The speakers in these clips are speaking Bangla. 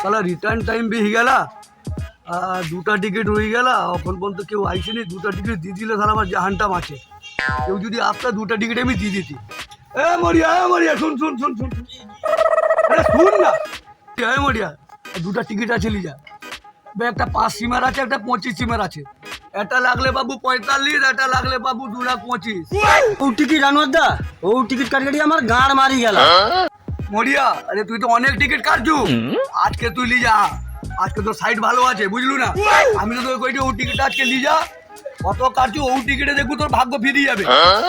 তাহলে রিটার্ন টাইম বেশি গেলা দুটা টিকিট হয়ে গেলা এখন পর্যন্ত কেউ আইসেনি দুটা টিকিট দিয়ে দিলে তাহলে আমার জাহানটা মাছে কেউ যদি আসতা দুটা টিকিট আমি দিয়ে দিতি মরিয়া শুন শুন শুন শুন আরে শুন না মরিয়া দুটা টিকিট আছে লিজা একটা 5 সিমার আছে একটা 25 সিমার আছে এটা লাগলে বাবু 45 এটা লাগলে বাবু 2,25,000 ও টিকিট আনোয়ারদা ও টিকিট কাটি আমার গাঁড় মারি গেল মরিয়া আরে তুই তো অনেক টিকিট কাটছু আজকে তুই লিজা আজকে তো সাইড ভালো আছে বুঝলু না আমি তো তোকে কইছি ও টিকিট আজকে লিজা কত কাটছু ও টিকিটে দেখবো তোর ভাগ্য ফিরিয়ে যাবে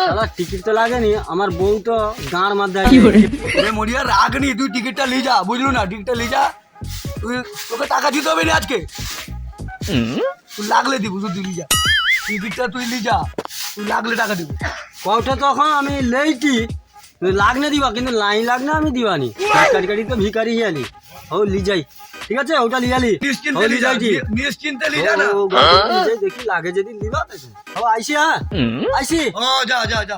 শালা টিকিট তো লাগেনি আমার বউ তো গাঁড় মার দেয় আরে মরিয়া রাগনি তুই টিকিটটা লিজা বুঝলু না টিকিটটা লিজা তুই তোকে টাকা দিতে হবে না আজকে তুই লাগলে দিব তুই লিজা টিকিটটা তুই লিজা তুই লাগলে টাকা দিব কওটা তখন আমি লেইটি লাগনে দিবা কিন্তু লাইন লাগনে আমি দিবানি কাটি কাটি তো ভিখারি হিয়ালি ও লিজাই ঠিক আছে ওটা লিয়ালি নিশ্চিন্তে লিজা নিশ্চিন্তে লিজা না লিজাই দেখি লাগে যদি দিবা ও আইছি হ্যাঁ আইছি ও যা যা যা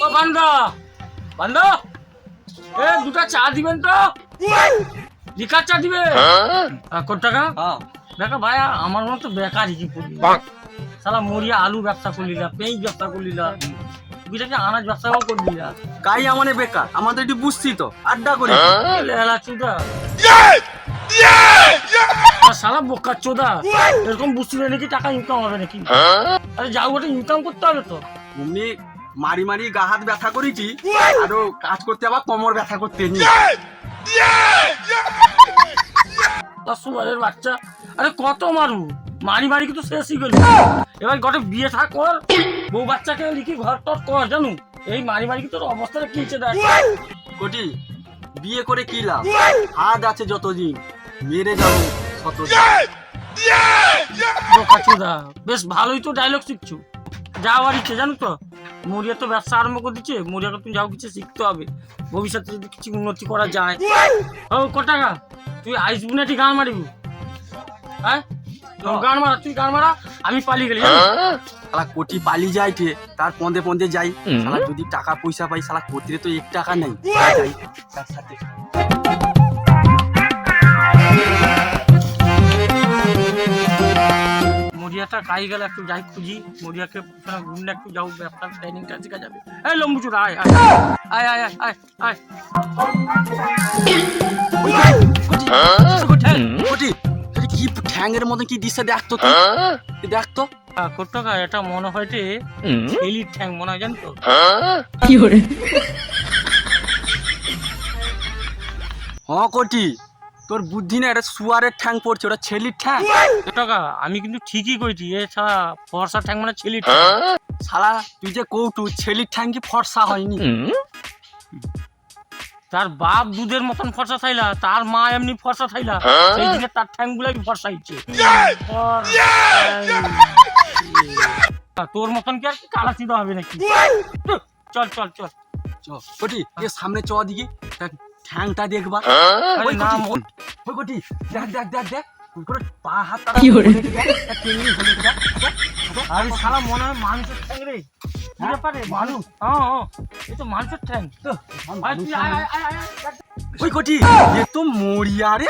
ও বান্দা বান্দা এ দুটা চা দিবেন তো লিকার চা দিবে কত টাকা দেখা ভাইয়া আমার মনে তো বেকারই কি করবি শালা মরিয়া আলু ব্যবসা করলিলা পেঁয়াজ ব্যবসা করলিলা বিটাকে আনাজ ব্যবসাও করলিলা কাই আমানে বেকার আমাদের একটু বুঝছি তো আড্ডা করি লেলা চুদা শালা বোকা চোদা এরকম বুঝতে নাকি টাকা ইনকাম হবে নাকি আরে যাও ওটা ইনকাম করতে হবে তো তুমি মারি মারি গা হাত ব্যথা করেছি আরো কাজ করতে আবার কোমর ব্যথা করতে নি সুবারের বাচ্চা আরে কত মারু মারি মারি কিন্তু শেষই গেল এবার গটে বিয়ে থাক কর বউ বাচ্চাকে লিখি ঘর টর কর জানু এই মারি মারি কি তোর অবস্থাটা কি হচ্ছে দেখ কোটি বিয়ে করে কি লাভ হাত আছে যতদিন মেরে যাবো ততদিন বোকা চোদা বেশ ভালোই তো ডায়লগ শিখছো যাওয়ার ইচ্ছে জানো তো মরিয়া তো ব্যবসা আরম্ভ করে দিচ্ছে মরিয়াকে তুমি যাও কিছু শিখতে হবে ভবিষ্যতে যদি কিছু উন্নতি করা যায় ও ক টাকা তুই আইসবু না ঠিক গান মারিবি হ্যাঁ গান মারা তুই গান মারা আমি পালিয়ে গেলি শালা কোটি পালি যায় ঠে তার পন্দে পন্দে যাই শালা যদি টাকা পয়সা পাই শালা কোটিরে তো 1 টাকা নাই যাই তার সাথে মরিয়াটা কাই গেলে একটু যাই খুঁজি মরিয়াকে ঘুমলে একটু যাও ব্যবসা ট্রেনিংটা শেখা যাবে এই লম্বু আয় আয় আয় আয় আয় আয় কোটি কি ঠ্যাংয়ের মতো কি দিছে দেখতো তুই দেখতো কোটকা এটা মনে হয় যে এলির ঠ্যাং মনে হয় জানতো কি করে কোটি তোর বুদ্ধি না এটা সুয়ারের ঠ্যাং পড়ছে ওটা ছেলির ঠ্যাং কোটকা আমি কিন্তু ঠিকই কইছি এ ছাড়া ফর্সা ঠ্যাং মানে ছেলির ঠ্যাং শালা তুই যে কৌটু ছেলির ঠ্যাং কি ফর্সা হয়নি তার বাপ দুধের মতন ফর্সা থাইলা তার মা এমনি ফর্সা থাইলা সেই দিকে তার ঠ্যাং গুলাই ফর্সা হচ্ছে তোর মতন কি আর কি কালা চিদা হবে নাকি চল চল চল কোটি এ সামনে চ দিকে ঠ্যাংটা দেখবা ওই না ওই কোটি দেখ দেখ দেখ দেখ পুরো পা হাত কি করে আরে শালা মনে হয় মানুষের ঠ্যাং রে বুঝতে পারে মানুষ হ্যাঁ এই তো মানুষের ঠ্যাং তো ওই কোটি এ তো মরিয়া রে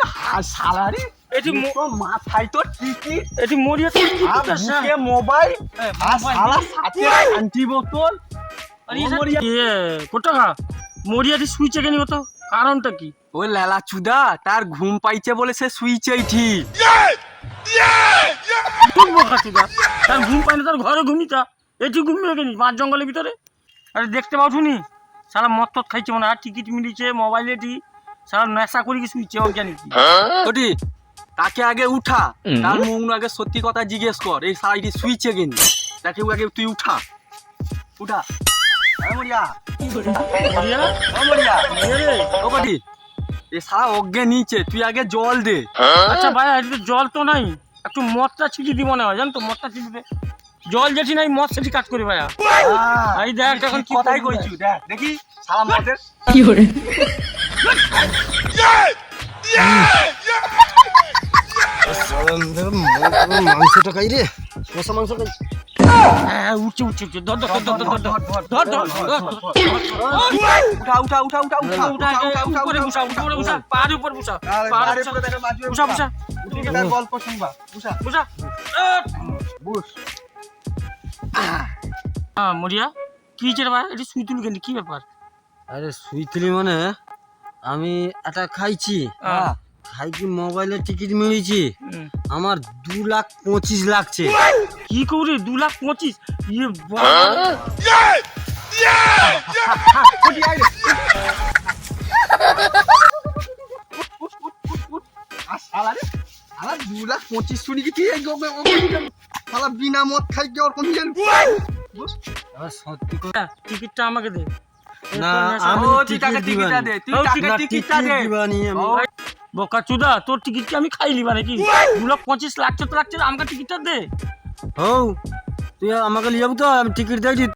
শালা রে এটি তো মাথায় তো টিকিট এটি মরিয়া তো বুকে মোবাইল আর শালা সাথে আন্টি বোতল কোটা মরিয়াটি সুইচে কেনি হতো কারণটা কি ওই লেলা চুদা তার ঘুম পাইছে বলে সে সুইচেই ঠিক তার ঘুম পাই না তার ঘরে ঘুমিতা এটি ঘুমিয়ে কেনি মাঠ জঙ্গলের ভিতরে আরে দেখতে পাও শুনি সারা মদ টদ খাইছে মনে হয় টিকিট মিলিছে মোবাইলে টি সারা নেশা করি কি সুইচে ওর জানি কি ওটি তাকে আগে উঠা তার মুখ আগে সত্যি কথা জিজ্ঞেস কর এই সাইডে সুইচে গেনি তাকে আগে তুই উঠা উঠা মরিয়া মরিয়া ও কোটি এ সারা অজ্ঞে নিচে তুই আগে জল দে আচ্ছা ভাই এদিকে জল তো নাই একটু মদটা ছিটি দি মনে হয় জান তো মদটা ছিটি দে জল যেটি নাই মদ সেটি কাজ করি ভাইয়া এই দেখ এখন কি কথাই কইছি দেখ দেখি সারা মদের কি করে মাংসটা খাই রে, কষা মাংস খাই। হ্যাঁ উঠছে উঠছে উঠছে। ধর ধর ধর ধর ধর ধর ধর ধর উঠা উঠা উঠা উঠা উঠা উঠা উঠা উঠা উপরে বসা উপরে বসা পাহাড়ের উপর বসা পাহাড়ের উপর বসা বসা গল্প শুনবা উঠা বসা বুঝ হ্যাঁ মরিয়া কি হয়েছে রে ভাই এটা শুই তুলি কেন কি ব্যাপার আরে শুইছিলি মানে আমি এটা খাইছি, হ্যাঁ। খাইছি মোবাইলের টিকিট মিলেছি, আমার 2,25,000 লাগছে। কি করে 2,25,000 ইয়ে বাবা আমার 2,25,000 শুনি কি শালা বিনা মদ খাই কি ওর কোন জান আবার সত্যি করে টিকিটটা আমাকে দে না, আমি আমি তুই টাকা টিকিট টিকিটটা দিবানি। দে তুই ও, টাকা না, টিকিটটা দে দিবানি আমি। বোকা চুদা তোর টিকিট কি আমি খাইলি মানে কি 2,25,000 লাগছে তো লাগছে আমাকে টিকিটটা দে হও তুই আমাকে লিয়ে যাবো তো, আমি টিকিট দেখছি।